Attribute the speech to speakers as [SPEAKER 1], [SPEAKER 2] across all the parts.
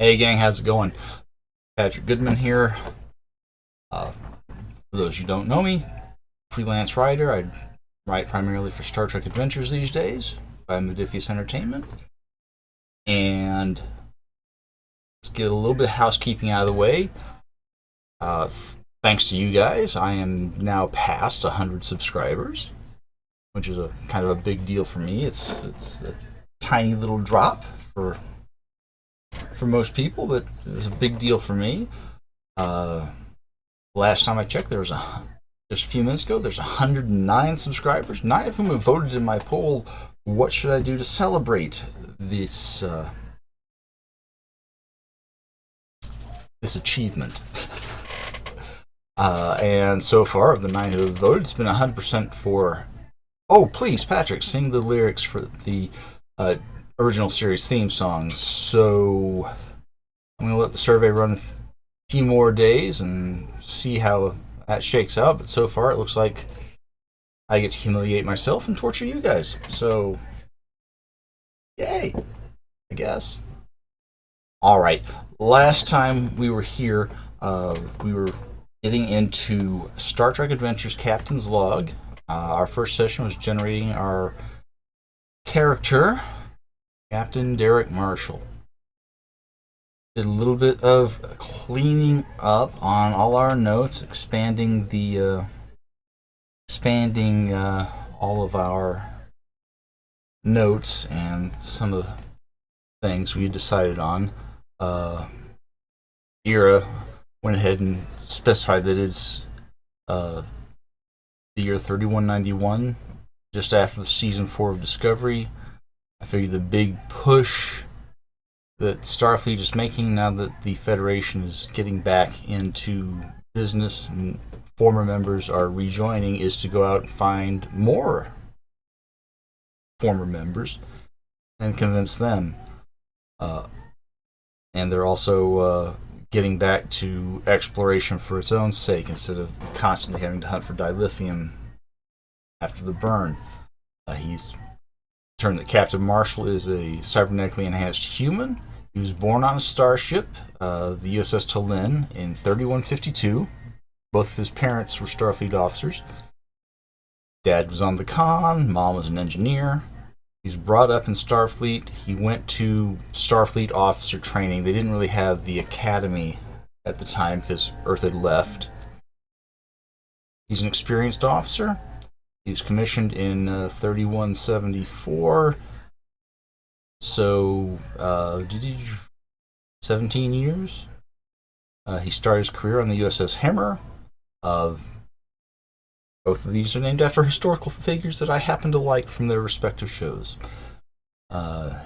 [SPEAKER 1] Hey gang, how's it going? Patrick Goodman here. For those who don't know me, freelance writer. I write primarily for Star Trek Adventures these days by Modiphius Entertainment. And let's get a little bit of housekeeping out of the way. Uh, Thanks to you guys, I am now past 100 subscribers, which is a kind of a big deal for me. It's a tiny little drop for most people, but it was a big deal for me. Last time I checked, just a few minutes ago, there's 109 subscribers, 9 of whom have voted in my poll. What should I do to celebrate this this achievement? And so far, of the 9 who have voted, it's been 100% for. Oh, please, Patrick, sing the lyrics for the original series theme song. So I'm going to let the survey run a few more days and see how that shakes out. But so far, it looks like I get to humiliate myself and torture you guys. So, yay, I guess. All right. Last time we were here, we were getting into Star Trek Adventures Captain's Log. Our first session was generating our character, Captain Derek Marshall. Did a little bit of cleaning up on all our notes, expanding all of our notes and some of the things we decided on. Ira went ahead and specified that it's the year 3191, just after the season 4 of Discovery. I figured the big push that Starfleet is making now that the Federation is getting back into business and former members are rejoining is to go out and find more former members and convince them. And they're also getting back to exploration for its own sake instead of constantly having to hunt for dilithium after the burn. He's determined that Captain Marshall is a cybernetically enhanced human. He was born on a starship, the USS Tallinn, in 3152. Both of his parents were Starfleet officers. Dad was on the con, Mom was an engineer. He's brought up in Starfleet. He went to Starfleet officer training. They didn't really have the academy at the time because Earth had left. He's an experienced officer. He was commissioned in 3174. So, 17 years? He started his career on the USS Hammer. Both of these are named after historical figures that I happen to like from their respective shows. As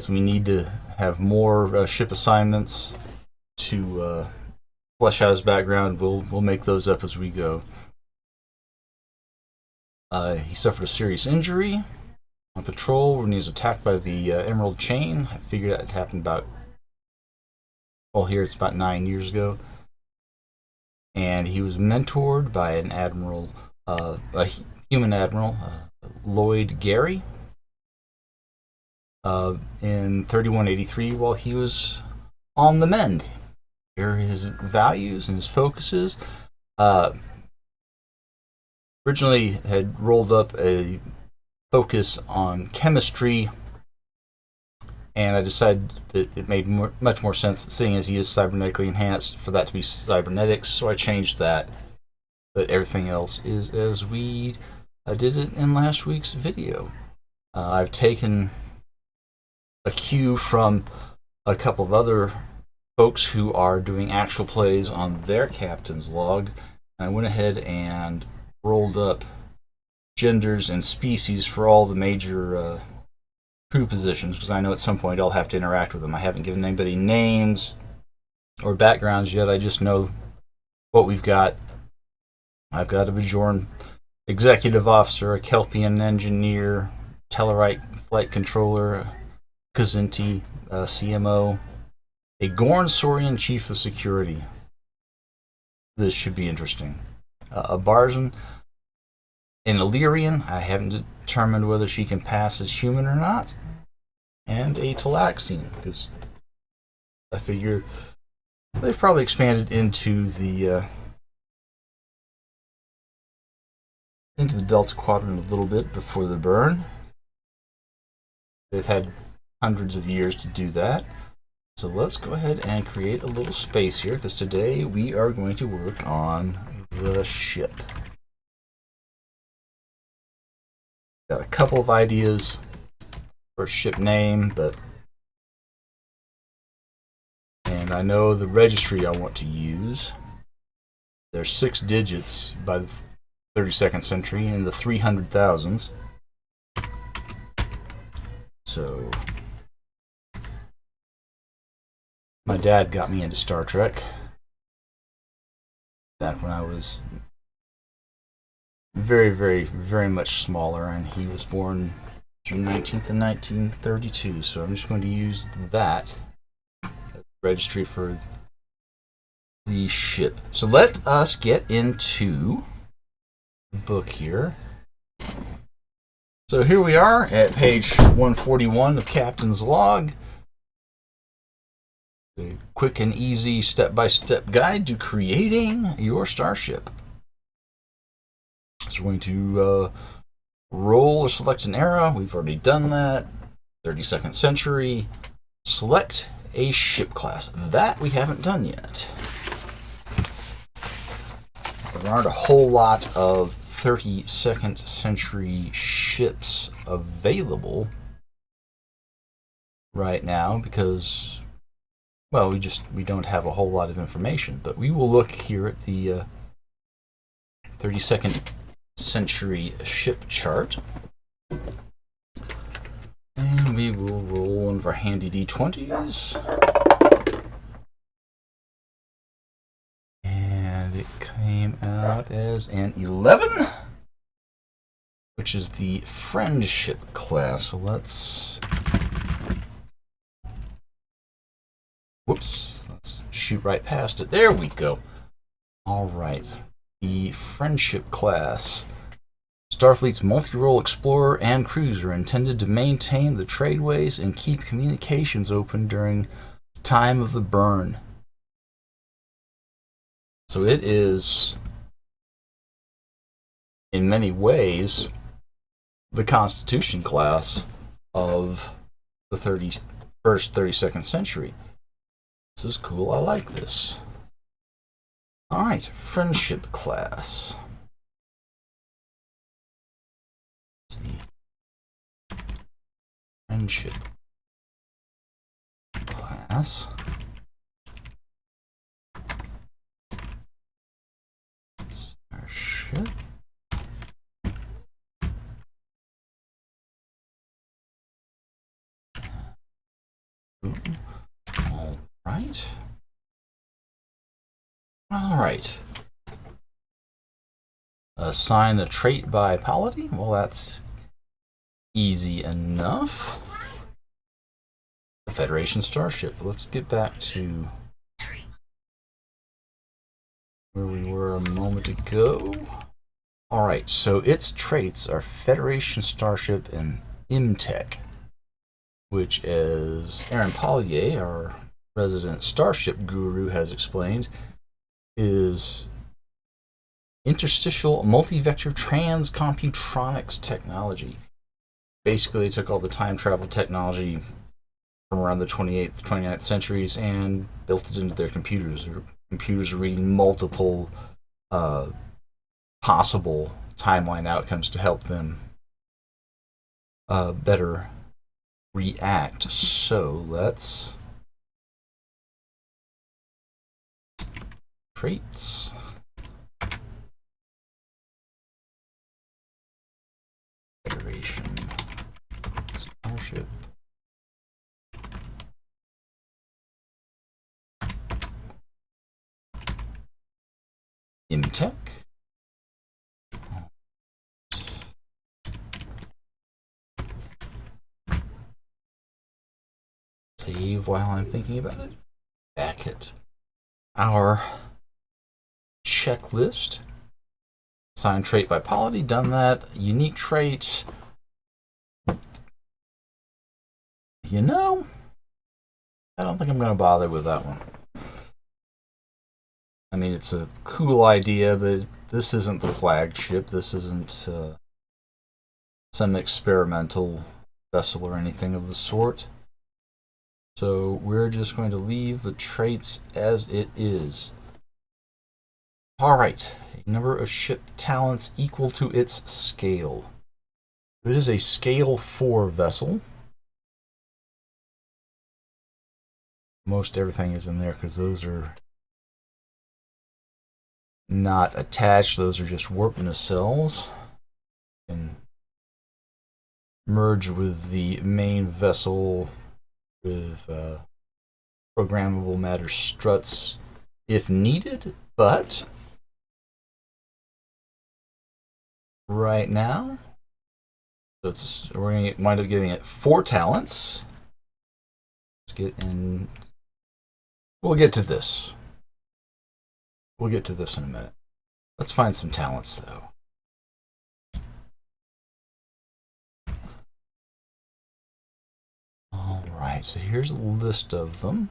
[SPEAKER 1] we need to have more ship assignments to flesh out his background, we'll make those up as we go. He suffered a serious injury on patrol when he was attacked by the Emerald Chain. I figured that happened here it's about 9 years ago. And he was mentored by an admiral, a human admiral, Lloyd Gary, in 3183 while he was on the mend. Here are his values and his focuses. Originally had rolled up a focus on chemistry, and I decided that it made much more sense, seeing as he is cybernetically enhanced, for that to be cybernetics, so I changed that. But everything else is as we did it in last week's video. I've taken a cue from a couple of other folks who are doing actual plays on their captain's log. I went ahead and rolled up genders and species for all the major crew positions, because I know at some point I'll have to interact with them. I haven't given anybody names or backgrounds yet. I just know what we've got. I've got a Bajoran executive officer, a Kelpian engineer, Tellarite flight controller, a Kazinti CMO, a Gorn Saurian chief of security. This should be interesting. A Barzan, an Illyrian. I haven't determined whether she can pass as human or not. and a talaxine, because I figure they've probably expanded into the Delta Quadrant a little bit before the burn. They've had hundreds of years to do that. So let's go ahead and create a little space here, because today we are going to work on the ship. Got a couple of ideas for a ship name, and I know the registry I want to use. There's 6 digits by the 32nd century in the 300,000s. So my dad got me into Star Trek back when I was very, very, very much smaller, and he was born June 19th in 1932. So I'm just going to use that as the registry for the ship. So let us get into the book here. So here we are at page 141 of Captain's Log. A quick and easy step-by-step guide to creating your starship. So we're going to roll or select an era. We've already done that. 32nd century. Select a ship class. That we haven't done yet. There aren't a whole lot of 32nd century ships available right now because, well, we don't have a whole lot of information. But we will look here at the 32nd century ship chart, and we will roll one of our handy d20s, and it came out as an 11, which is the friendship class. So let's shoot right past it. There we go. All right. The friendship class. Starfleet's multi-role explorer and cruiser intended to maintain the tradeways and keep communications open during time of the burn. So it is, in many ways, the Constitution class of the 32nd century. This is cool. I like this. All right, friendship class. It's the friendship class. Starship. All right. All right. Assign a trait by polity. Well, that's easy enough. The Federation Starship. Let's get back to where we were a moment ago. All right, so its traits are Federation Starship and Imtech, which, as Aaron Pollier, our resident Starship guru, has explained, is interstitial multi-vector transcomputronics technology. Basically, they took all the time travel technology from around the 28th, 29th centuries and built it into their computers. Their computers are reading multiple possible timeline outcomes to help them better react. So let's traits. Federation Starship. Imtech. Save while I'm thinking about it. Back at our checklist. Assign trait by polity, done that. Unique trait. You know, I don't think I'm going to bother with that one. I mean, it's a cool idea, but this isn't the flagship. This isn't some experimental vessel or anything of the sort. So we're just going to leave the traits as it is. Alright, a number of ship talents equal to its scale. It is a scale 4 vessel. Most everything is in there because those are not attached. Those are just warp nacelles. And merge with the main vessel with programmable matter struts if needed, but right now, so we're going to wind up giving it 4 talents. Let's get in. We'll get to this. We'll get to this in a minute. Let's find some talents, though. Alright, so here's a list of them.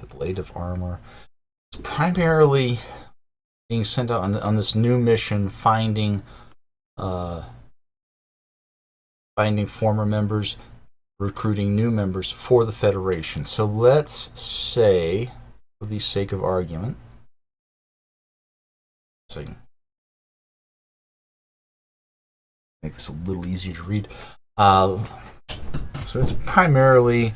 [SPEAKER 1] Blade of armor. It's primarily being sent out on this new mission, finding former members, recruiting new members for the Federation. So let's say, for the sake of argument, so I can make this a little easier to read. So it's primarily,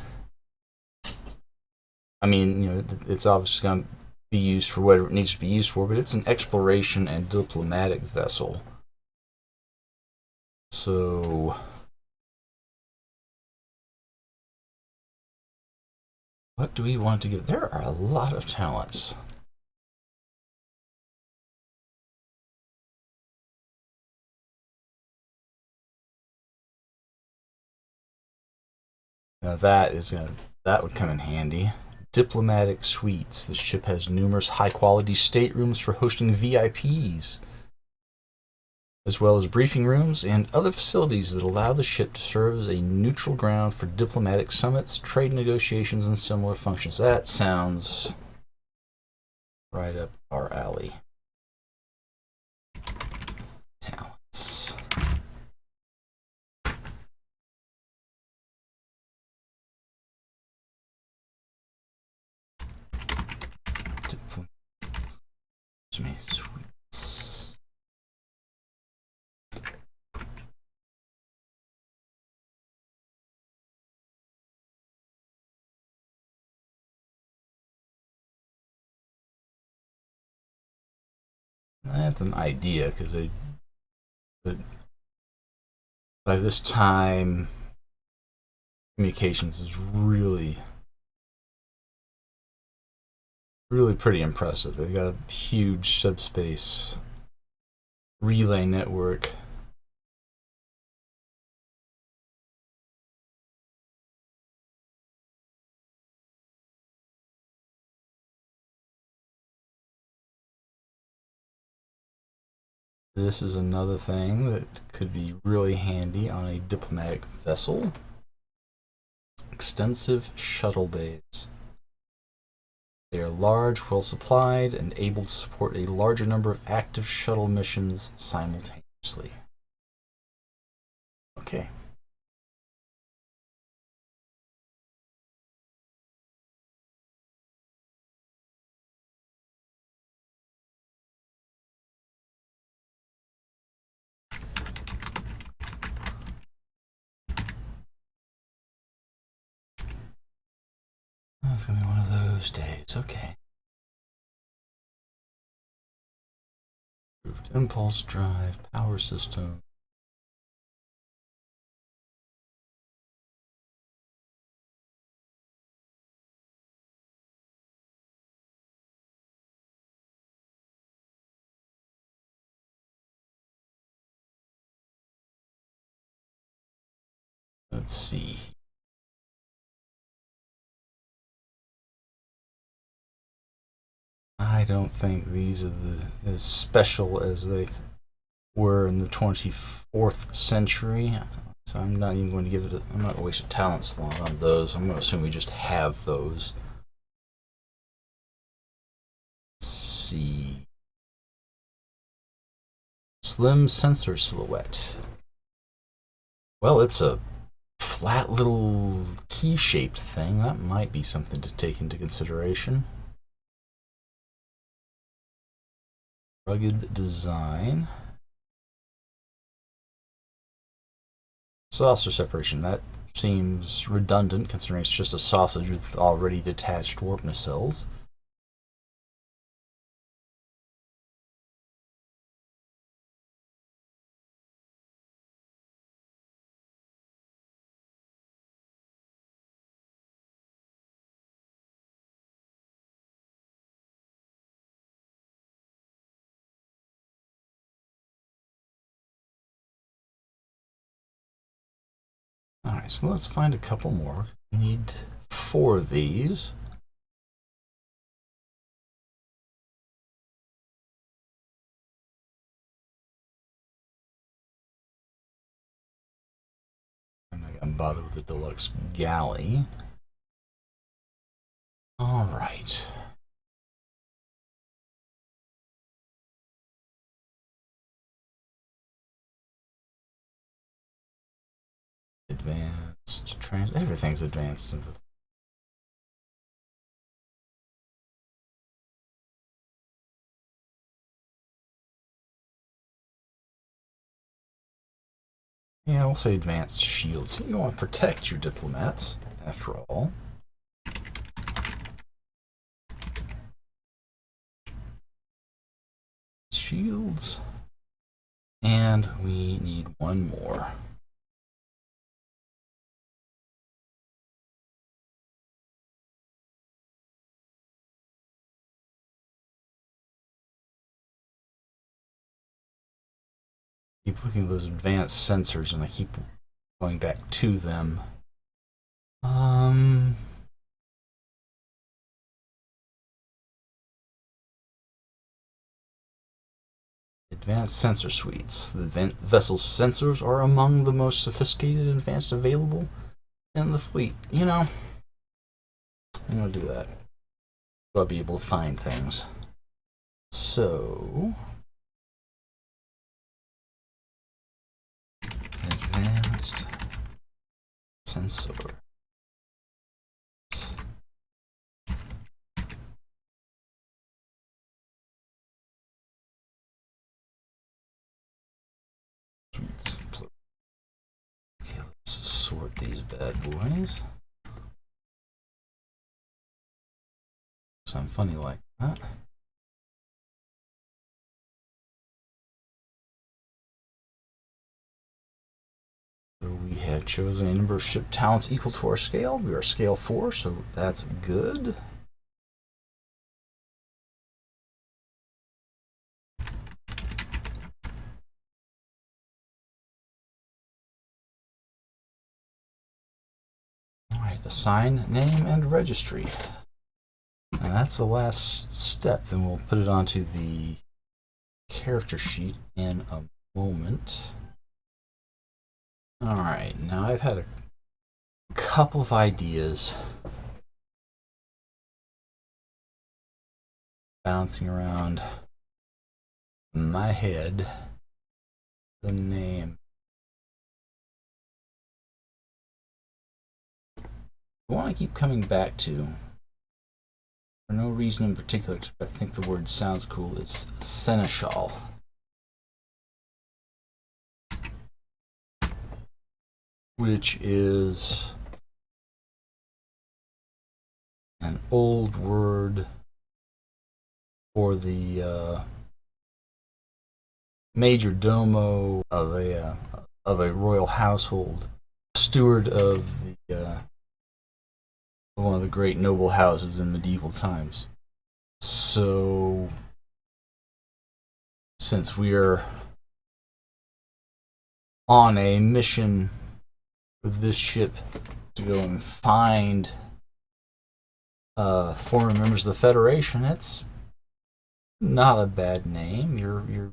[SPEAKER 1] I mean, you know, it's obviously going to be used for whatever it needs to be used for, but it's an exploration and diplomatic vessel. So what do we want to give? There are a lot of talents. Now that would come in handy. Diplomatic suites. The ship has numerous high-quality staterooms for hosting VIPs, as well as briefing rooms and other facilities that allow the ship to serve as a neutral ground for diplomatic summits, trade negotiations, and similar functions. That sounds right up our alley. Talents. Suites. That's an idea, because by this time, communications is really pretty impressive. They've got a huge subspace relay network. This is another thing that could be really handy on a diplomatic vessel. Extensive shuttle bays. They are large, well supplied, and able to support a larger number of active shuttle missions simultaneously. Okay. It's gonna be one of those days. Okay. Improved impulse drive, power system. Let's see. I don't think these are as special as they We're in the 24th century, so I'm not even going to give it I'm not going to waste a talent slot on those. I'm going to assume we just have those. Let's see. Slim sensor silhouette. Well, it's a flat little key-shaped thing. That might be something to take into consideration. Rugged design. Saucer separation. That seems redundant considering it's just a sausage with already detached warp nacelles. Alright, so let's find a couple more. We need 4 of these. I'm not gonna bother with the deluxe galley. Alright. Advanced everything's advanced in the yeah, I'll say advanced shields. You want to protect your diplomats, after all. Shields. And we need one more. Keep looking at those advanced sensors and I keep going back to them. Advanced sensor suites. The vessel's sensors are among the most sophisticated and advanced available in the fleet. You know, I'm gonna do that. I'll be able to find things. So, advanced sensor. Suites. Okay, let's sort these bad boys. Something funny like that. So we have chosen a number of ship talents equal to our scale. We are scale 4, so that's good. Alright, assign name and registry. And that's the last step. Then we'll put it onto the character sheet in a moment. Alright, now I've had a couple of ideas bouncing around my head. The name. The one I keep coming back to, for no reason in particular, except I think the word sounds cool, is Seneschal. Which is an old word for the major domo of a royal household, steward of the one of the great noble houses in medieval times. So, since we're on a mission with this ship to go and find former members of the Federation, it's not a bad name. You're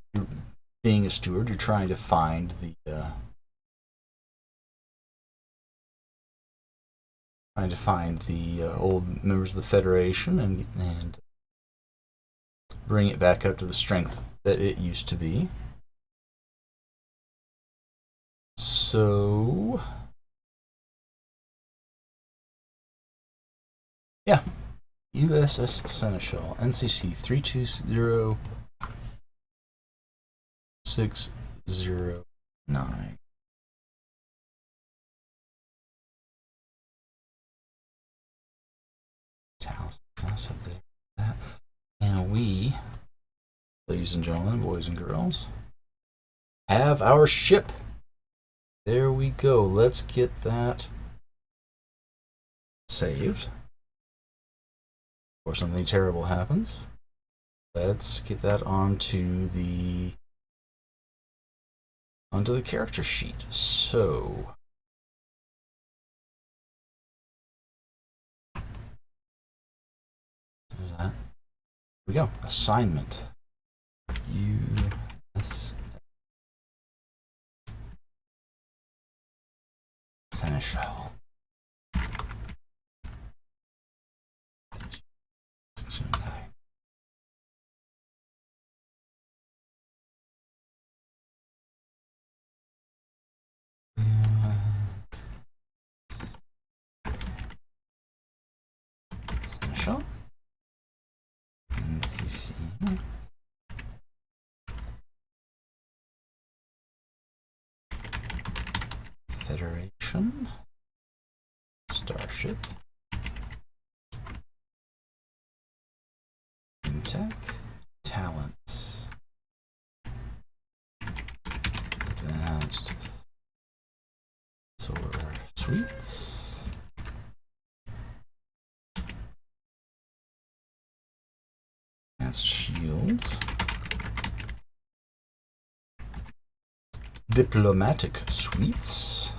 [SPEAKER 1] being a steward, you're trying to find the old members of the Federation and bring it back up to the strength that it used to be. So, yeah, USS Seneschal, NCC 320609. That. And we, ladies and gentlemen, boys and girls, have our ship. There we go. Let's get that saved. Or something terrible happens. Let's get that onto the character sheet. So there's that. Here we go. Assignment. US Seneschal. Seneschal. NCC. Federation. Starship. Tech. Talents. Advanced. Solar Suites. Advanced Shields. Diplomatic Suites.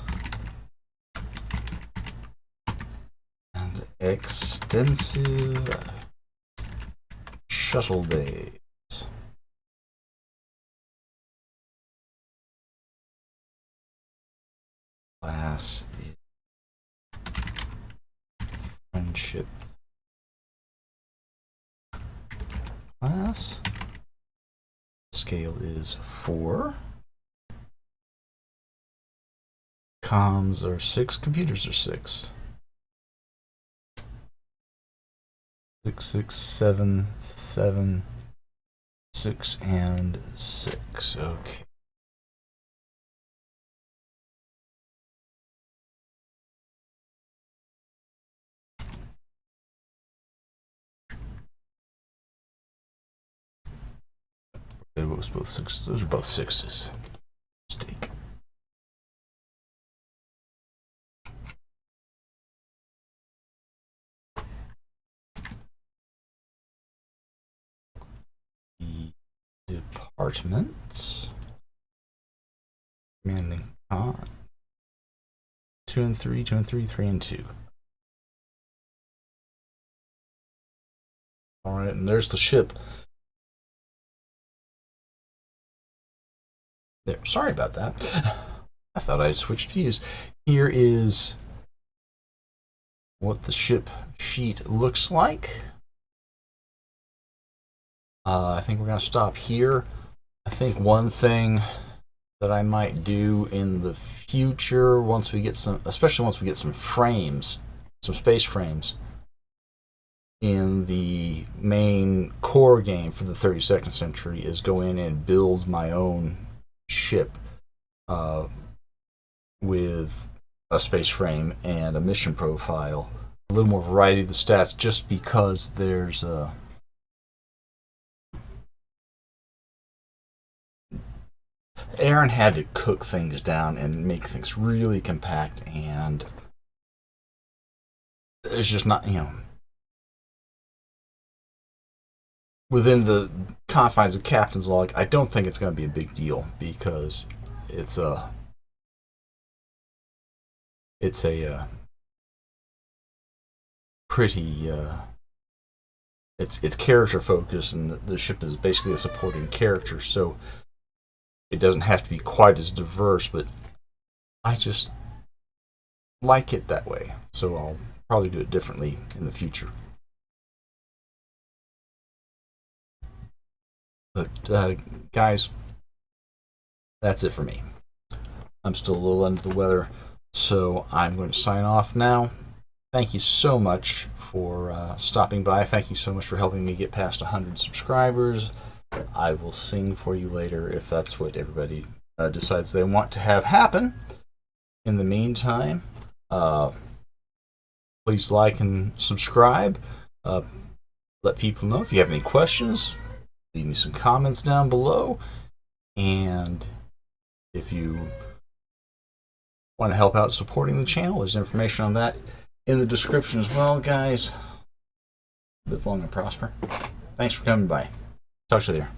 [SPEAKER 1] And extensive shuttle bays. Class is friendship class. Scale is 4. Comms are 6. Computers are 6. 6, 6, 7, 7, 6, and 6. Okay. It was both 6s. Those are both 6s. Mistake. The departments. Commanding con. 2 and 3, 2 and 3, 3 and 2. Alright, and there's the ship. There. Sorry about that. I thought I switched views. Here is what the ship sheet looks like. I think we're going to stop here. I think one thing that I might do in the future, once we get some, especially once we get some frames, some space frames, in the main core game for the 32nd century, is go in and build my own ship with a space frame and a mission profile. A little more variety of the stats, just because there's Aaron had to cook things down and make things really compact, and it's just not, within the confines of Captain's Log, I don't think it's going to be a big deal, because it's a pretty it's character focused, and the ship is basically a supporting character. So it doesn't have to be quite as diverse, but I just like it that way. So I'll probably do it differently in the future. But guys, that's it for me. I'm still a little under the weather, so I'm going to sign off now. Thank you so much for stopping by. Thank you so much for helping me get past 100 subscribers. I will sing for you later if that's what everybody decides they want to have happen. In the meantime, please like and subscribe. Let people know if you have any questions. Leave me some comments down below. And if you want to help out supporting the channel, there's information on that in the description as well, guys. Live long and prosper. Thanks for coming by. Talk to you later.